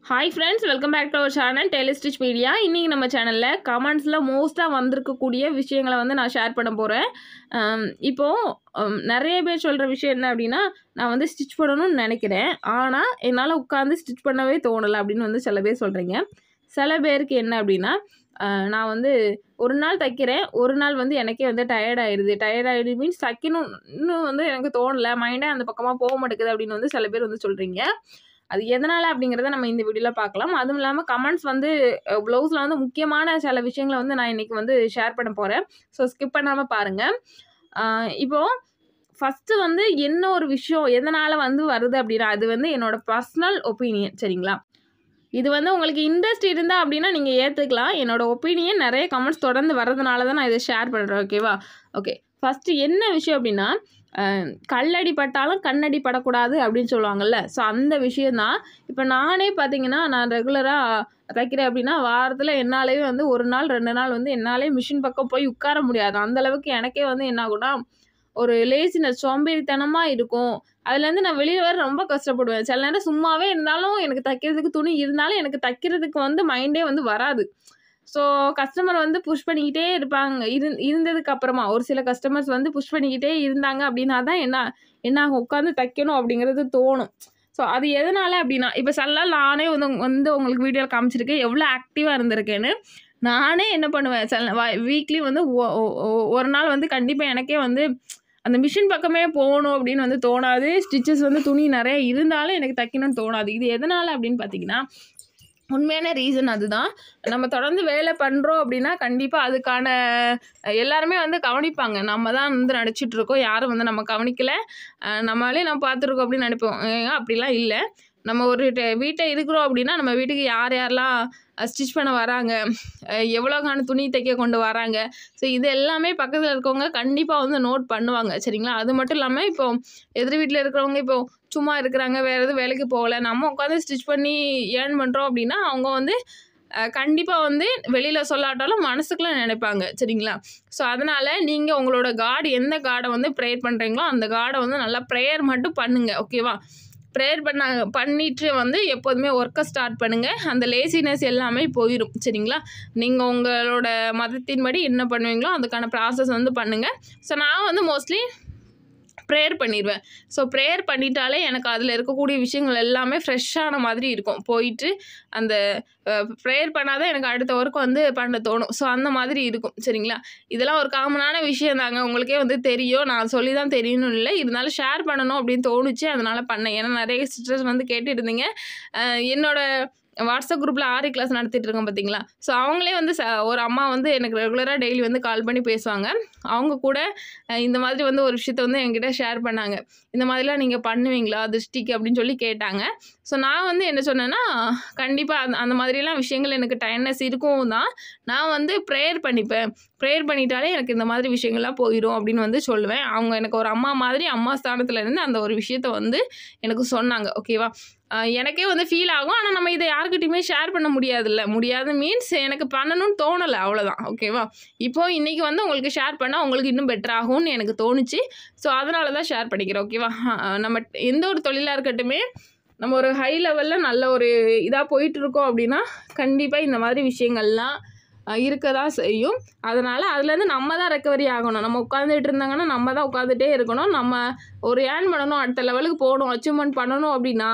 Hi friends, welcome back to our channel Tailor Stitch Media. இன்னைக்கு நம்ம சேனல்ல கமெண்ட்ஸ்ல மோஸ்டா வந்திருக்கக்கூடிய விஷயங்களை வந்து நான் ஷேர் பண்ண போறேன். இப்போ நிறைய பேர் சொல்ற விஷயம் என்ன அப்படின்னா, நான் வந்து ஸ்டிச் பண்ணணும்னு நினைக்கிறேன், ஆனா என்னால உட்கார்ந்து ஸ்டிச் பண்ணவே தோணல அப்படின்னு வந்து சில பேர் சொல்றீங்க. சில பேருக்கு என்ன அப்படின்னா, நான் வந்து ஒரு நாள் தைக்கிறேன், ஒரு நாள் வந்து எனக்கே வந்து டயர்ட் ஆயிடுது மீன்ஸ் தைக்கணும்னு வந்து எனக்கு தோணல, மைண்டே அந்த பக்கமா போக மாட்டேங்குது அப்படின்னு வந்து சில பேர் வந்து சொல்றீங்க. அது எதனால அப்படிங்கிறத நம்ம இந்த வீடியோல பார்க்கலாம். அதுவும் இல்லாம கமெண்ட்ஸ் வந்து ப்ளவுஸ்ல வந்து முக்கியமான சில விஷயங்களை வந்து நான் இன்னைக்கு வந்து ஷேர் பண்ண போறேன். ஸோ ஸ்கிப் பண்ணாம பாருங்க. இப்போ ஃபர்ஸ்ட் வந்து என்ன ஒரு விஷயம் எதனால வந்து வருது அப்படின்னா, அது வந்து என்னோட பர்சனல் ஒப்பீனியன், சரிங்களா? இது வந்து உங்களுக்கு இன்ட்ரெஸ்ட் இருந்தா அப்படின்னா நீங்க ஏத்துக்கலாம். என்னோட ஒப்பீனியன் நிறைய கமெண்ட்ஸ் தொடர்ந்து வர்றதுனால தான் நான் இதை ஷேர் பண்றேன். ஓகேவா? ஓகே, ஃபர்ஸ்ட் என்ன விஷயம் அப்படின்னா, கல்லடி பட்டாலும் கண்ணடி படக்கூடாது அப்படின்னு சொல்லுவாங்கல்ல. ஸோ அந்த விஷயந்தான். இப்போ நானே பார்த்தீங்கன்னா, நான் ரெகுலராக தைக்கிறேன் அப்படின்னா, வாரத்தில் என்னாலேயே வந்து ஒரு நாள் 2 நாள் வந்து என்னாலே மிஷின் பக்கம் போய் உட்கார முடியாது. அந்தளவுக்கு எனக்கே வந்து என்ன ஆகும்னா, ஒரு லேசினஸ் சோம்பேறித்தனமாக இருக்கும். அதுலேருந்து நான் வெளியே வர ரொம்ப கஷ்டப்படுவேன். சில நேரம் சும்மாவே இருந்தாலும் எனக்கு தைக்கிறதுக்கு துணி இருந்தாலும் எனக்கு தைக்கிறதுக்கு வந்து மைண்டே வந்து வராது. ஸோ கஸ்டமர் வந்து புஷ் பண்ணிக்கிட்டே இருப்பாங்க. இருந்ததுக்கு அப்புறமா ஒரு சில கஸ்டமர்ஸ் வந்து புஷ் பண்ணிக்கிட்டே இருந்தாங்க அப்படின்னா தான் என்ன உட்காந்து தைக்கணும் அப்படிங்கிறது தோணும். ஸோ அது எதனால அப்படின்னா, இப்போ சில நாள் நானே வந்து உங்களுக்கு வீடியோ காமிச்சிருக்கேன் எவ்வளோ ஆக்டிவாக இருந்திருக்கேன்னு. நானே என்ன பண்ணுவேன், வீக்லி வந்து ஒரு நாள் வந்து கண்டிப்பாக எனக்கே வந்து அந்த மிஷின் பக்கமே போகணும் அப்படின்னு வந்து தோணாது. ஸ்டிச்சஸ் வந்து துணி நிறைய இருந்தாலும் எனக்கு தைக்கணும்னு தோணாது. இது எதனால அப்படின்னு பார்த்தீங்கன்னா, உண்மையான ரீசன் அதுதான். நம்ம தொடர்ந்து வேலை பண்ணுறோம் அப்படின்னா கண்டிப்பாக அதுக்கான எல்லாருமே வந்து கவனிப்பாங்க. நம்ம தான் வந்து நடிச்சிட்டு இருக்கோம், யாரும் வந்து நம்ம கவனிக்கலை, நம்மளே நம்ம பார்த்துருக்கோம் அப்படின்னு நினைப்போம். அப்படிலாம் இல்லை. நம்ம ஒரு வீட்டை இருக்கிறோம் அப்படின்னா நம்ம வீட்டுக்கு யார் யாரெல்லாம் ஸ்டிச் பண்ண வராங்க, எவ்வளோக்கான துணி தைக்க கொண்டு வராங்க, ஸோ இது எல்லாமே பக்கத்தில் இருக்கவங்க கண்டிப்பாக வந்து நோட் பண்ணுவாங்க, சரிங்களா? அது மட்டும் இல்லாமல் இப்போ எதிர் வீட்டில் இருக்கிறவங்க இப்போ சும்மா இருக்கிறாங்க, வேறு எதுவும் வேலைக்கு போகலை, நம்ம உட்காந்து ஸ்டிச் பண்ணி ஏர்ன் பண்ணுறோம் அப்படின்னா அவங்க வந்து கண்டிப்பாக வந்து வெளியில் சொல்லாட்டாலும் மனசுக்குள்ளே நினைப்பாங்க, சரிங்களா? ஸோ அதனால் நீங்கள் உங்களோட காட் எந்த காடை வந்து ப்ரேயர் பண்ணுறீங்களோ அந்த காடை வந்து நல்லா ப்ரேயர் மட்டும் பண்ணுங்கள், ஓகேவா? ப்ரேயர் பண்ணிட்டு வந்து எப்போதுமே ஒர்க்கை ஸ்டார்ட் பண்ணுங்கள். அந்த லேசினஸ் எல்லாமே போயிடும், சரிங்களா? நீங்கள் உங்களோட மதத்தின்படி என்ன பண்ணுவீங்களோ அதுக்கான ப்ராசஸ் வந்து பண்ணுங்கள். ஸோ நான் வந்து மோஸ்ட்லி ப்ரேயர் பண்ணிடுவேன். ஸோ ப்ரேயர் பண்ணிட்டாலே எனக்கு அதில் இருக்கக்கூடிய விஷயங்கள் எல்லாமே ஃப்ரெஷ்ஷான மாதிரி இருக்கும். போயிட்டு அந்த ப்ரேயர் பண்ணாதான் எனக்கு அடுத்த ஒர்க் வந்து பண்ண தோணும். ஸோ அந்த மாதிரி இருக்கும், சரிங்களா? இதெல்லாம் ஒரு காமனான விஷயம் தாங்க, உங்களுக்கே வந்து தெரியும். நான் சொல்லி தான் தெரியணும் இல்லை, இருந்தாலும் ஷேர் பண்ணணும் அப்படின்னு தோணுச்சு, அதனால் பண்ணேன். ஏன்னா நிறைய சிஸ்டர்ஸ் வந்து கேட்டுட்டு இருந்தீங்க. என்னோட வாட்ஸ்அப் குரூப்பில் ஆரி கிளாஸ் நடத்திட்டு இருக்கோம் பார்த்தீங்களா? ஸோ அவங்களே வந்து ஒரு அம்மா வந்து எனக்கு ரெகுலராக டெய்லி வந்து கால் பண்ணி பேசுவாங்க. அவங்க கூட இந்த மாதிரி வந்து ஒரு விஷயத்த வந்து என்கிட்ட ஷேர் பண்ணாங்க. இந்த மாதிரிலாம் நீங்கள் பண்ணுவீங்களா திருஷ்டிக்கு அப்படின்னு சொல்லி கேட்டாங்க. ஸோ நான் வந்து என்ன சொன்னேன்னா, கண்டிப்பாக அந்த மாதிரிலாம் விஷயங்கள் எனக்கு டயர்ட்னஸ் இருக்கும் தான். நான் வந்து ப்ரேயர் பண்ணிப்பேன். ப்ரேயர் பண்ணிட்டாலே எனக்கு இந்த மாதிரி விஷயங்கள்லாம் போயிடும் அப்படின்னு வந்து சொல்லுவேன். அவங்க எனக்கு ஒரு அம்மா மாதிரி, அம்மா ஸ்தானத்தில் இருந்து அந்த ஒரு விஷயத்த வந்து எனக்கு சொன்னாங்க, ஓகேவா? எனக்கே வந்து ஃபீல் ஆகும். ஆனால் நம்ம இதை யாருக்கிட்டையுமே ஷேர் பண்ண முடியாது மீன்ஸ் எனக்கு பண்ணணும்னு தோணலை, அவ்வளோதான், ஓகேவா? இப்போது இன்றைக்கி வந்து உங்களுக்கு ஷேர் பண்ணால் உங்களுக்கு இன்னும் பெட்டர் ஆகும்னு எனக்கு தோணுச்சு. ஸோ அதனால தான் ஷேர் பண்ணிக்கிறேன், ஓகேவா? நம்ம எந்த ஒரு தொழிலாக இருக்கட்டுமே, நம்ம ஒரு ஹை லெவலில் நல்ல ஒரு இதாக போயிட்டுருக்கோம் அப்படின்னா கண்டிப்பாக இந்த மாதிரி விஷயங்கள்லாம் இருக்க தான் செய்யும். அதனால் அதுலேருந்து நம்ம தான் ரெக்கவரி ஆகணும். நம்ம உட்காந்துட்டு இருந்தாங்கன்னா நம்ம தான் உட்காந்துட்டே இருக்கணும். நம்ம ஒரு ஏர்ன் பண்ணணும், அடுத்த லெவலுக்கு போகணும், அச்சீவ்மெண்ட் பண்ணணும் அப்படின்னா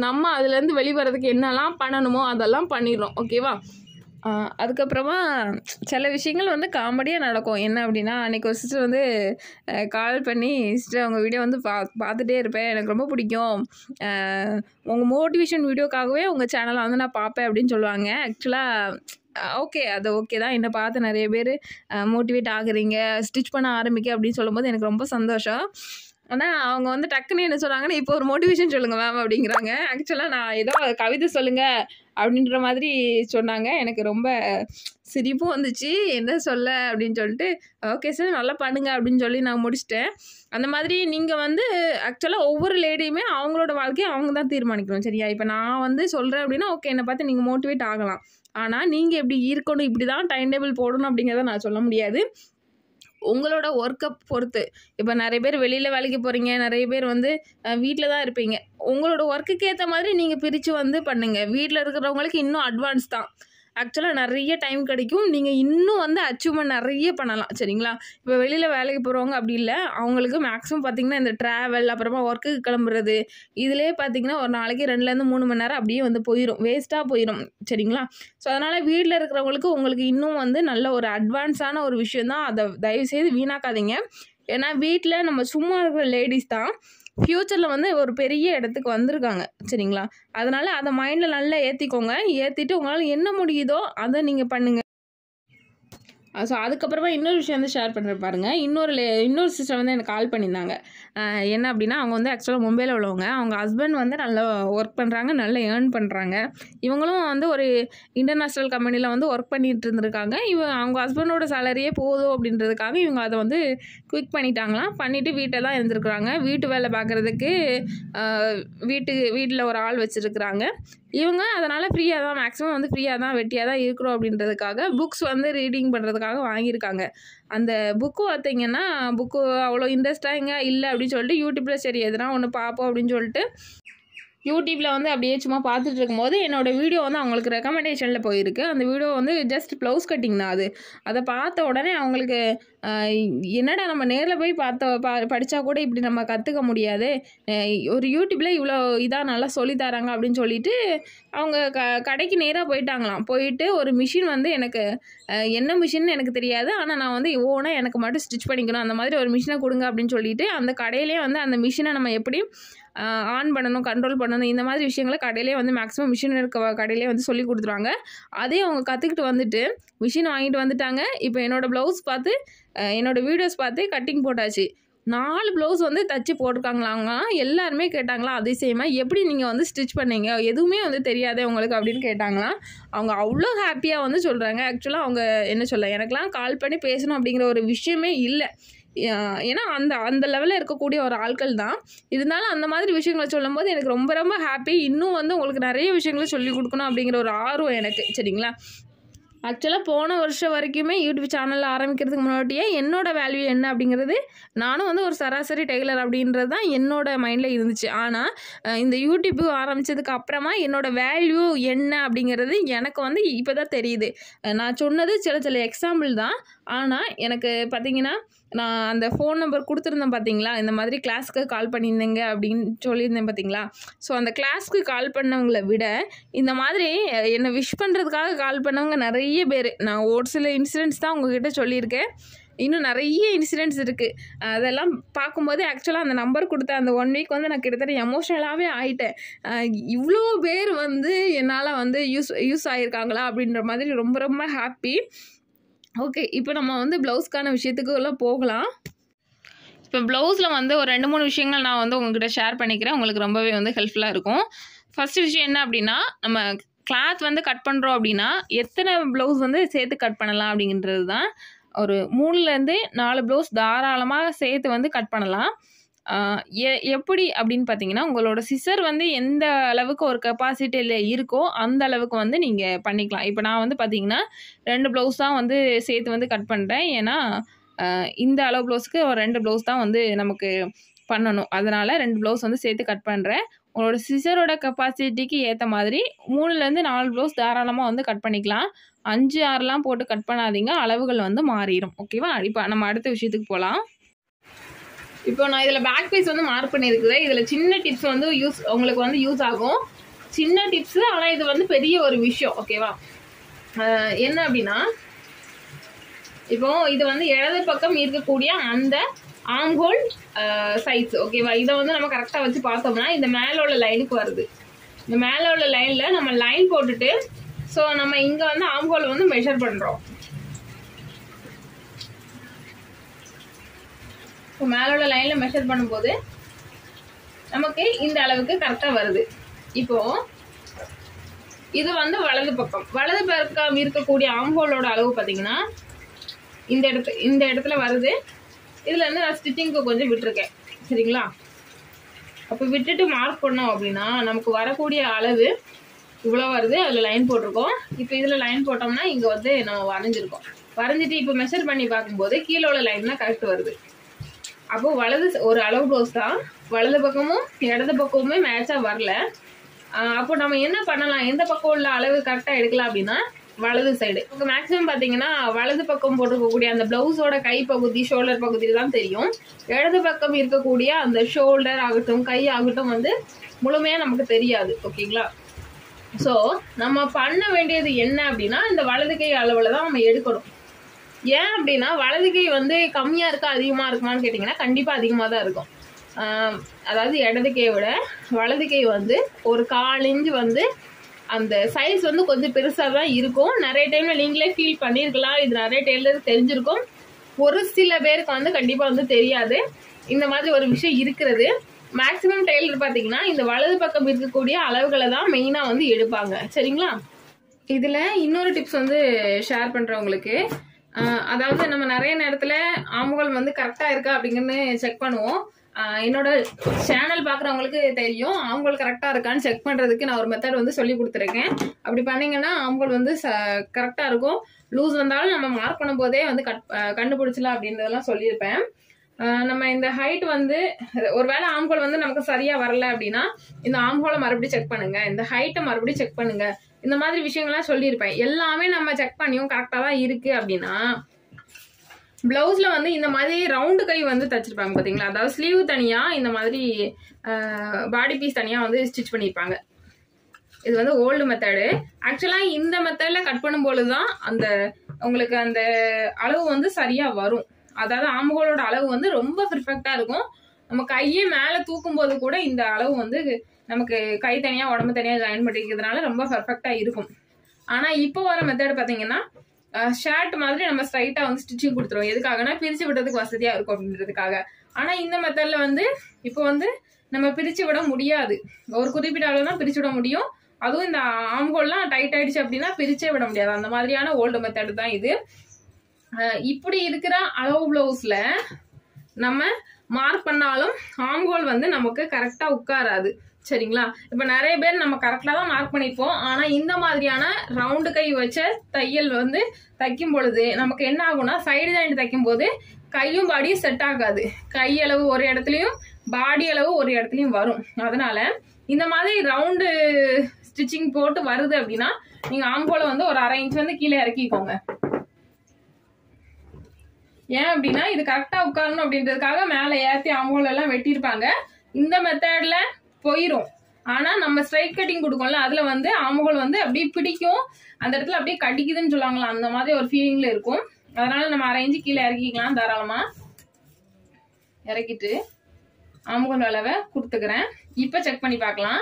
நம்ம அதுலேருந்து வெளிவரதுக்கு என்னெல்லாம் பண்ணணுமோ அதெல்லாம் பண்ணிடுறோம், ஓகேவா? அதுக்கப்புறமா சில விஷயங்கள் வந்து காமெடியாக நடக்கும். என்ன அப்படின்னா, அன்றைக்கி ஒரு சிஸ்டர் வந்து கால் பண்ணி, சிஸ்டர் உங்கள் வீடியோ வந்து பார்த்துட்டே இருப்பேன், எனக்கு ரொம்ப பிடிக்கும், உங்கள் மோட்டிவேஷன் வீடியோக்காகவே உங்கள் சேனலை வந்து நான் பார்ப்பேன் அப்படின்னு சொல்லுவாங்க. ஆக்சுவலாக ஓகே, அது ஓகே தான். என்னை பார்த்து நிறைய பேர் மோட்டிவேட் ஆகுறீங்க, ஸ்டிச் பண்ண ஆரம்பிக்க அப்படின்னு சொல்லும்போது எனக்கு ரொம்ப சந்தோஷம். ஆனால் அவங்க வந்து டக்குன்னு என்ன சொல்கிறாங்கன்னா, இப்போ ஒரு மோட்டிவேஷன் சொல்லுங்கள் மேம் அப்படிங்கிறாங்க. ஆக்சுவலாக நான் ஏதோ கவிதை சொல்லுங்கள் அப்படின்ற மாதிரி சொன்னாங்க. எனக்கு ரொம்ப சிரிப்பும் வந்துச்சு, என்ன சொல்ல அப்படின்னு சொல்லிட்டு, ஓகே சார் நல்லா பண்ணுங்க அப்படின்னு சொல்லி நான் முடிச்சிட்டேன். அந்த மாதிரி நீங்கள் வந்து ஆக்சுவலாக ஒவ்வொரு லேடியுமே அவங்களோட வாழ்க்கையை அவங்க தான் தீர்மானிக்கணும், சரியா? இப்போ நான் வந்து சொல்கிறேன் அப்படின்னா ஓகே, என்னை பார்த்து நீங்கள் மோட்டிவேட் ஆகலாம். ஆனால் நீங்கள் எப்படி இருக்கணும், இப்படி தான் டைம் டேபிள் போடணும் அப்படிங்கிறத நான் சொல்ல முடியாது. உங்களோட ஒர்க்கை பொறுத்து. இப்போ நிறைய பேர் வெளியில் வேலைக்கு போகிறீங்க, நிறைய பேர் வந்து வீட்டில் தான் இருப்பீங்க. உங்களோட ஒர்க்குக்கு ஏற்ற மாதிரி நீங்கள் பிரித்து வந்து பண்ணுங்கள். வீட்டில் இருக்கிறவங்களுக்கு இன்னும் அட்வான்ஸ் தான். ஆக்சுவலாக நிறைய டைம் கிடைக்கும். நீங்கள் இன்னும் வந்து அச்சீவ்மெண்ட் நிறைய பண்ணலாம். சரிங்களா? இப்போ வெளியில் வேலைக்கு போகிறவங்க அப்படி இல்லை. அவங்களுக்கு மேக்ஸிமம் பார்த்திங்கன்னா இந்த ட்ராவல், அப்புறமா ஒர்க்குக்கு கிளம்புறது, இதிலே பார்த்திங்கன்னா ஒரு நாளைக்கு 2லேருந்து 3 மணி நேரம் அப்படியே வந்து போயிடும், வேஸ்ட்டாக போயிடும். சரிங்களா? ஸோ அதனால் வீட்டில் இருக்கிறவங்களுக்கு உங்களுக்கு இன்னும் வந்து நல்ல ஒரு அட்வான்ஸான ஒரு விஷயம் தான். அதை தயவுசெய்து வீணாக்காதீங்க. ஏன்னா வீட்டில் நம்ம சும்மா இருக்கிற லேடிஸ் தான் ஃப்யூச்சரில் வந்து ஒரு பெரிய இடத்துக்கு வந்திருக்காங்க. சரிங்களா? அதனால் அதை மைண்டில் நல்லா ஏற்றிக்கோங்க. ஏற்றிட்டு உங்களால் என்ன முடியுதோ அதை நீங்கள் பண்ணுங்கள். ஸோ அதுக்கப்புறமா இன்னொரு விஷயம் வந்து ஷேர் பண்ணுறேன் பாருங்கள். இன்னொரு சிஸ்டர் வந்து எனக்கு கால் பண்ணியிருந்தாங்க. என்ன அப்படின்னா, அவங்க வந்து ஆக்சுவலாக மும்பையில் உள்ளவங்க. அவங்க ஹஸ்பண்ட் வந்து நல்லா ஒர்க் பண்ணுறாங்க, நல்லா ஏர்ன் பண்ணுறாங்க. இவங்களும் வந்து ஒரு இன்டர்நேஷ்னல் கம்பெனியில் வந்து ஒர்க் பண்ணிகிட்டு இருந்திருக்காங்க. அவங்க ஹஸ்பண்டோட சேலரியே போதும் அப்படின்றதுக்காக இவங்க அதை வந்து குவிக் பண்ணிட்டாங்களாம். பண்ணிவிட்டு வீட்டை தான் இருந்திருக்குறாங்க. வீட்டு வேலை பார்க்குறதுக்கு வீட்டில் ஒரு ஆள் வச்சுருக்குறாங்க. இவங்க அதனால் ஃப்ரீயாக தான், மேக்ஸிமம் வந்து ஃப்ரீயாக தான், வெட்டியாக தான் இருக்கிறோம் அப்படின்றதுக்காக புக்ஸ் வந்து ரீடிங் பண்ணுறதுக்காக வாங்கியிருக்காங்க. அந்த புக்கு பார்த்தீங்கன்னா, புக்கு அவ்வளோ இன்ட்ரெஸ்டாக இல்லை அப்படின்னு சொல்லிட்டு யூடியூப்பில் சரி எதுனா ஒன்று பார்ப்போம் அப்படின்னு சொல்லிட்டு யூடியூப்பில் வந்து அப்படியே சும்மா பார்த்துட்டு இருக்கும்போது என்னோடய வீடியோ வந்து அவங்களுக்கு ரெக்கமெண்டேஷனில் போயிருக்கு. அந்த வீடியோ வந்து ஜஸ்ட் ப்ளவுஸ் கட்டிங் தான் அது. அதை பார்த்த உடனே அவங்களுக்கு என்னடா நம்ம நேரில் போய் படித்தா கூட இப்படி நம்ம கற்றுக்க முடியாது, ஒரு யூடியூப்பில் இவ்வளோ இதாக நல்லா சொல்லித்தராங்க அப்படின்னு சொல்லிட்டு அவங்க கடைக்கு நேராக போயிட்டாங்களாம். போயிட்டு ஒரு மிஷின் வந்து எனக்கு என்ன மிஷின்னு எனக்கு தெரியாது, ஆனால் நான் வந்து ஓனாக எனக்கு மட்டும் ஸ்டிச் பண்ணிக்கணும், அந்த மாதிரி ஒரு மிஷினை கொடுங்க அப்படின்னு சொல்லிட்டு அந்த கடையிலே வந்து அந்த மிஷினை நம்ம எப்படி ஆன் பண்ணணும், கண்ட்ரோல் பண்ணணும், இந்த மாதிரி விஷயங்களை கடையிலே வந்து மேக்ஸிமம் மிஷின் இருக்க கடையிலே வந்து சொல்லி கொடுத்துருவாங்க. அதே அவங்க கற்றுக்கிட்டு வந்துட்டு மிஷின் வாங்கிட்டு வந்துட்டாங்க. இப்போ என்னோடய ப்ளவுஸ் பார்த்து என்னோடய வீடியோஸ் பார்த்து கட்டிங் போட்டாச்சு. 4 ப்ளவுஸ் வந்து தச்சு போட்டிருக்காங்களாங்க. எல்லாருமே கேட்டாங்களாம் அதிசயமாக, எப்படி நீங்கள் வந்து ஸ்டிச் பண்ணீங்க, எதுவுமே வந்து தெரியாதே உங்களுக்கு அப்படின்னு கேட்டாங்களாம். அவங்க அவ்வளோ ஹாப்பியாக வந்து சொல்கிறாங்க. ஆக்சுவலாக அவங்க என்ன சொல்ல, எனக்கெலாம் கால் பண்ணி பேசணும் அப்படிங்கிற ஒரு விஷயமே இல்லை. ஏன்னா அந்த லெவலில் இருக்கக்கூடிய ஒரு ஆட்கள் தான். இருந்தாலும் அந்த மாதிரி விஷயங்களை சொல்லும்போது எனக்கு ரொம்ப ரொம்ப ஹாப்பி. இன்னும் வந்து உங்களுக்கு நிறைய விஷயங்களை சொல்லிக் கொடுக்கணும் அப்படிங்கிற ஒரு ஆர்வம் எனக்கு. சரிங்களா? ஆக்சுவலாக போன வருஷம் வரைக்குமே யூடியூப் சேனலில் ஆரம்பிக்கிறதுக்கு முன்னாடியே என்னோடய வேல்யூ என்ன அப்படிங்கிறது, நானும் வந்து ஒரு சராசரி டெய்லர் அப்படின்றது தான் என்னோடய மைண்டில் இருந்துச்சு. ஆனால் இந்த யூடியூப்பு ஆரம்பித்ததுக்கு அப்புறமா என்னோடய வேல்யூ என்ன அப்படிங்கிறது எனக்கு வந்து இப்போ தான் தெரியுது. நான் சொன்னது சில எக்ஸாம்பிள் தான். ஆனால் எனக்கு பார்த்திங்கன்னா, நான் அந்த ஃபோன் நம்பர் கொடுத்துருந்தேன் பார்த்தீங்களா, இந்த மாதிரி கிளாஸுக்கு கால் பண்ணியிருந்தேங்க அப்படின்னு சொல்லியிருந்தேன் பார்த்தீங்களா. ஸோ அந்த கிளாஸ்க்கு கால் பண்ணவங்களை விட இந்த மாதிரி என்னை விஷ் பண்ணுறதுக்காக கால் பண்ணவங்க நிறைய பேர். நான் ஒரு சில இன்சிடென்ட்ஸ் தான் உங்ககிட்ட சொல்லியிருக்கேன். இன்னும் நிறைய இன்சிடென்ட்ஸ் இருக்குது. அதெல்லாம் பார்க்கும்போது ஆக்சுவலாக அந்த நம்பர் கொடுத்த அந்த 1 வீக் வந்து நான் கிட்டத்தட்ட எமோஷ்னலாகவே ஆகிட்டேன். இவ்வளோ பேர் வந்து என்னால் வந்து யூஸ் ஆகியிருக்காங்களா அப்படின்ற மாதிரி ரொம்ப ரொம்ப ஹாப்பி. ஓகே, இப்போ நம்ம வந்து ப்ளவுஸ்க்கான விஷயத்துக்குள்ளே போகலாம். இப்போ ப்ளவுஸில் வந்து ஒரு 2-3 விஷயங்கள் நான் வந்து உங்கள்கிட்ட ஷேர் பண்ணிக்கிறேன். உங்களுக்கு ரொம்பவே வந்து ஹெல்ப்ஃபுல்லாக இருக்கும். ஃபஸ்ட்டு விஷயம் என்ன அப்படின்னா, நம்ம கிளாத் வந்து கட் பண்ணுறோம் அப்படின்னா எத்தனை ப்ளவுஸ் வந்து சேர்த்து கட் பண்ணலாம் அப்படிங்கிறது தான். ஒரு 3லேருந்து 4 ப்ளவுஸ் தாராளமாக சேர்த்து வந்து கட் பண்ணலாம். எப்படி அப்படின்னு பார்த்தீங்கன்னா, உங்களோட சிசர் வந்து எந்த அளவுக்கு ஒரு கெப்பாசிட்டியில் இருக்கோ அந்த அளவுக்கு வந்து நீங்கள் பண்ணிக்கலாம். இப்போ நான் வந்து பார்த்தீங்கன்னா 2 ப்ளவுஸ் தான் வந்து சேர்த்து வந்து கட் பண்ணுறேன். ஏன்னா இந்த அளவு ப்ளவுஸ்க்கு ஒரு 2 ப்ளவுஸ் தான் வந்து நமக்கு பண்ணணும். அதனால் 2 ப்ளவுஸ் வந்து சேர்த்து கட் பண்ணுறேன். உங்களோட சிசரோட கெப்பாசிட்டிக்கு ஏற்ற மாதிரி 3லேருந்து 4 ப்ளவுஸ் தாராளமாக வந்து கட் பண்ணிக்கலாம். 5, 6லாம் போட்டு கட் பண்ணாதீங்க, அளவுகள் வந்து மாறிடும். ஓகேவா? இப்போ நம்ம அடுத்த விஷயத்துக்கு போகலாம். இப்போ நான் இதில் பேக் பீஸ் வந்து மார்க் பண்ணியிருக்கிறேன். இதில் சின்ன டிப்ஸ் வந்து உங்களுக்கு வந்து யூஸ் ஆகும். சின்ன டிப்ஸு, ஆனால் இது வந்து பெரிய ஒரு விஷயம். ஓகேவா? என்ன அப்படின்னா, இப்போ இது வந்து இடது பக்கம் இருக்கக்கூடிய அந்த ஆம்ஹோல் சைஸ். ஓகேவா? இதை வந்து நம்ம கரெக்டாக வச்சு பார்த்தோம்னா இந்த மேலே உள்ள லைனுக்கு வருது. இந்த மேலே உள்ள லைனில் நம்ம லைன் போட்டுட்டு, ஸோ நம்ம இங்கே வந்து ஆம்ஹோல் வந்து மெஷர் பண்ணுறோம். மேலே உள்ள லைனில் மெஷர் பண்ணும்போது நமக்கு இந்த அளவுக்கு கரெக்டாக வருது. இப்போ இது வந்து வலது பக்கம் இருக்கக்கூடிய ஆம்ஹோலோட அளவு பார்த்தீங்கன்னா இந்த இடத்துல வருது. இதில் இருந்து நான் ஸ்டிச்சிங்க்கு கொஞ்சம் விட்டுருக்கேன். சரிங்களா? அப்போ விட்டுட்டு மார்க் பண்ணோம் அப்படின்னா நமக்கு வரக்கூடிய அளவு இவ்வளோ வருது, அதில் லைன் போட்டிருக்கோம். இப்போ இதில் லைன் போட்டோம்னா இங்கே வந்து நம்ம வரைஞ்சிருக்கோம். வரைஞ்சிட்டு இப்போ மெஷர் பண்ணி பார்க்கும்போது கீழே உள்ள லைன் தான் கரெக்ட் வருது. அப்போ வலது ஒரு அளவு ப்ளவுஸ் தான், வலது பக்கமும் இடது பக்கமுமே மேட்சாக வரல. அப்போ நம்ம என்ன பண்ணலாம், எந்த பக்கம் உள்ள அளவு கரெக்டாக எடுக்கலாம் அப்படின்னா வலது சைடு. இப்போ மேக்ஸிமம் பார்த்தீங்கன்னா வலது பக்கம் போட்டிருக்கக்கூடிய அந்த பிளவுஸோட கை பகுதி, ஷோல்டர் பகுதியில் தான் தெரியும். இடது பக்கம் இருக்கக்கூடிய அந்த ஷோல்டர் ஆகட்டும், கை ஆகட்டும் வந்து முழுமையாக நமக்கு தெரியாது. ஓகேங்களா? ஸோ நம்ம பண்ண வேண்டியது என்ன அப்படின்னா இந்த வலது கை அளவில் தான் நம்ம எடுக்கணும். ஏன் அப்படின்னா வலது கை வந்து கம்மியாக இருக்கா அதிகமாக இருக்குமான்னு கேட்டிங்கன்னா கண்டிப்பாக அதிகமாக தான் இருக்கும். அதாவது இடது கையை விட வலது கை வந்து ஒரு 1/4 இன்ச் வந்து அந்த சைஸ் வந்து கொஞ்சம் பெருசாக தான் இருக்கும். நிறைய டைமில் நீங்களே ஃபீல் பண்ணியிருக்கலாம், இது நிறைய டெய்லருக்கு தெரிஞ்சிருக்கும். ஒரு சில பேருக்கு வந்து கண்டிப்பாக வந்து தெரியாது இந்த மாதிரி ஒரு விஷயம் இருக்கிறது. மேக்ஸிமம் டெய்லர் பார்த்தீங்கன்னா இந்த வலது பக்கம் இருக்கக்கூடிய அளவுகளை தான் மெயினாக வந்து எடுப்பாங்க. சரிங்களா? இதில் இன்னொரு டிப்ஸ் வந்து ஷேர் பண்ணுறவங்களுக்கு, அதாவது நம்ம நிறைய நேரத்தில் ஆம்ஹோல் வந்து கரெக்டாக இருக்கா அப்படிங்கிறது செக் பண்ணுவோம். என்னோட சேனல் பார்க்குறவங்களுக்கு தெரியும் ஆம்ஹோல் கரெக்டாக இருக்கான்னு செக் பண்ணுறதுக்கு நான் ஒரு மெத்தட் வந்து சொல்லி கொடுத்துருக்கேன். அப்படி பண்ணிங்கன்னா ஆம்ஹோல் வந்து கரெக்டாக இருக்கும். லூஸ் வந்தாலும் நம்ம மார்க் பண்ணும்போதே வந்து கண்டுபிடிச்சலாம் அப்படின்றதெல்லாம் சொல்லியிருப்பேன். நம்ம இந்த ஹைட் வந்து ஒருவேளை ஆம்ஹோல் வந்து நமக்கு சரியாக வரல அப்படின்னா இந்த ஆம்ஹோலை மறுபடியும் செக் பண்ணுங்க, இந்த ஹைட்டை மறுபடியும் செக் பண்ணுங்க, இந்த மாதிரி விஷயங்கள்லாம் சொல்லியிருப்பேன். எல்லாமே நம்ம செக் பண்ணியும் கரெக்டாக தான் இருக்குது அப்படின்னா பிளவுஸ்ல வந்து இந்த மாதிரி ரவுண்டு கை வந்து தச்சிருப்பாங்க பார்த்தீங்களா, அதாவது ஸ்லீவ் தனியாக இந்த மாதிரி பாடி பீஸ் தனியாக வந்து ஸ்டிச் பண்ணியிருப்பாங்க. இது வந்து ஓல்டு மெத்தடு. ஆக்சுவலாக இந்த மெத்தடில் கட் பண்ணும்போது தான் அந்த உங்களுக்கு அந்த அளவு வந்து சரியாக வரும். அதாவது ஆம்ஹோலோட அளவு வந்து ரொம்ப பர்ஃபெக்டாக இருக்கும். நம்ம கையை மேலே தூக்கும் போது கூட இந்த அளவு வந்து நமக்கு கை தனியாக உடம்பு தனியாக ஜாயின் பண்ணிக்கிறதுனால ரொம்ப பர்ஃபெக்டாக இருக்கும். ஆனால் இப்போ வர மெத்தட் பார்த்தீங்கன்னா ஷர்ட் மாதிரி நம்ம ஸ்ட்ரைட்டாக வந்து ஸ்டிச்சிங் கொடுத்துருவோம். எதுக்காகனா பிரித்து விடுறதுக்கு வசதியாக இருக்கும் அப்படின்றதுக்காக. ஆனால் இந்த மெத்தடில் வந்து இப்போ வந்து நம்ம பிரித்து விட முடியாது. ஒரு குறிப்பிட்ட அளவு தான் பிரித்து விட முடியும். அதுவும் இந்த ஆம்ஹோல்லாம் டைட் ஆயிடுச்சு அப்படின்னா பிரிச்சே விட முடியாது. அந்த மாதிரியான ஓல்டு மெத்தட் தான் இது. இப்படி இருக்கிற அளவு பிளவுஸ்ல நம்ம மார்க் பண்ணாலும் ஆம்ஹோல் வந்து நமக்கு கரெக்டாக உட்காராது. சரிங்களா? இப்போ நிறைய பேர் நம்ம கரெக்டாக தான் மார்க் பண்ணிப்போம். ஆனால் இந்த மாதிரியான ரவுண்டு கை வச்ச தையல் வந்து தைக்கும் பொழுது நமக்கு என்ன ஆகும்னா சைடு ஜாயிண்ட் தைக்கும் போது கையும் பாடியும் செட் ஆகாது. கை அளவு ஒரு இடத்துலையும் பாடி அளவு ஒரு இடத்துலையும் வரும். அதனால இந்த மாதிரி ரவுண்டு ஸ்டிச்சிங் போட்டு வருது அப்படின்னா நீங்கள் ஆம்ஹோலை வந்து ஒரு 1/2 இன்ச் வந்து கீழே இறக்கிக்கோங்க. ஏன் அப்படின்னா இது கரெக்டாக உட்காரணும் அப்படின்றதுக்காக மேலே ஏற்றி ஆம்ஹோல் எல்லாம் வெட்டியிருப்பாங்க. இந்த மெத்தடில் போயிடும். ஆனால் நம்ம ஸ்ட்ரைட் கட்டிங் கொடுக்கோம்ல அதில் வந்து ஆம்ஹோல் வந்து அப்படியே பிடிக்கும், அந்த இடத்துல அப்படியே கடிக்குதுன்னு சொல்லுவாங்களா, அந்த மாதிரி ஒரு ஃபீலிங்கில் இருக்கும். அதனால நம்ம 1/2 இன்ச்சு கீழே இறக்கிக்கலாம். தாராளமாக இறக்கிட்டு ஆம்ஹோல் அளவை கொடுத்துக்கிறேன். இப்போ செக் பண்ணி பார்க்கலாம்.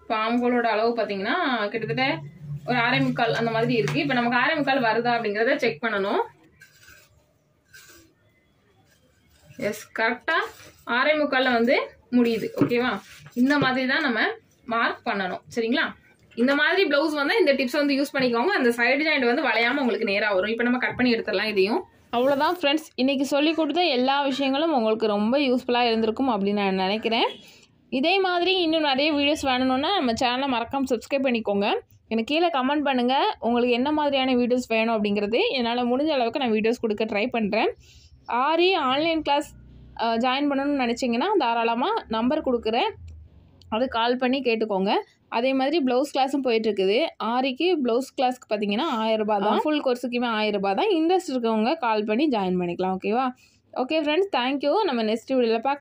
இப்போ ஆம்ஹோலோட அளவு பார்த்தீங்கன்னா கிட்டத்தட்ட ஒரு 1/4 அந்த மாதிரி இருக்கு. இப்போ நமக்கு 1/4 வருதா அப்படிங்கிறத செக் பண்ணணும். எஸ், கரெக்டாக 1/4 வந்து முடியுது. ஓகேவா? இந்த மாதிரி தான் நம்ம மார்க் பண்ணணும். சரிங்களா? இந்த மாதிரி பிளவுஸ் வந்து இந்த டிப்ஸ் வந்து யூஸ் பண்ணிக்கோங்க. அந்த சைடு ஜாயிண்ட் வந்து வளையாமல் உங்களுக்கு நேராக வரும். இப்போ நம்ம கட் பண்ணி எடுத்துடலாம் இதையும். அவ்வளோதான் ஃப்ரெண்ட்ஸ், இன்றைக்கி சொல்லி கொடுத்த எல்லா விஷயங்களும் உங்களுக்கு ரொம்ப யூஸ்ஃபுல்லாக இருந்திருக்கும் அப்படின்னு நான் நினைக்கிறேன். இதே மாதிரி இன்னும் நிறைய வீடியோஸ் வேணும்னா நம்ம சேனலை மறக்காமல் சப்ஸ்கிரைப் பண்ணிக்கோங்க. எனக்கு கீழே கமெண்ட் பண்ணுங்கள் உங்களுக்கு என்ன மாதிரியான வீடியோஸ் வேணும் அப்படிங்கிறது. என்னால் முடிஞ்ச அளவுக்கு நான் வீடியோஸ் கொடுக்க ட்ரை பண்ணுறேன். ஆரி ஆன்லைன் கிளாஸ் ஜாயின் பண்ணணும்னு நினச்சிங்கன்னா தாராளமாக நம்பர் கொடுக்குறேன், அது கால் பண்ணி கேட்டுக்கோங்க. அதே மாதிரி ப்ளவுஸ் கிளாஸும் போயிட்டுருக்குது. ஆரிக்கு ப்ளவுஸ் கிளாஸ்க்கு பார்த்தீங்கன்னா 1000 ரூபா தான், ஃபுல் கோர்ஸுக்குமே 1000 ரூபா தான். இன்ட்ரெஸ்ட் இருக்கவங்க கால் பண்ணி ஜாயின் பண்ணிக்கலாம். ஓகேவா? Okay friends, thank you. நம்ம நெக்ஸ்ட் வீடியோவில் பார்க்கலாம்.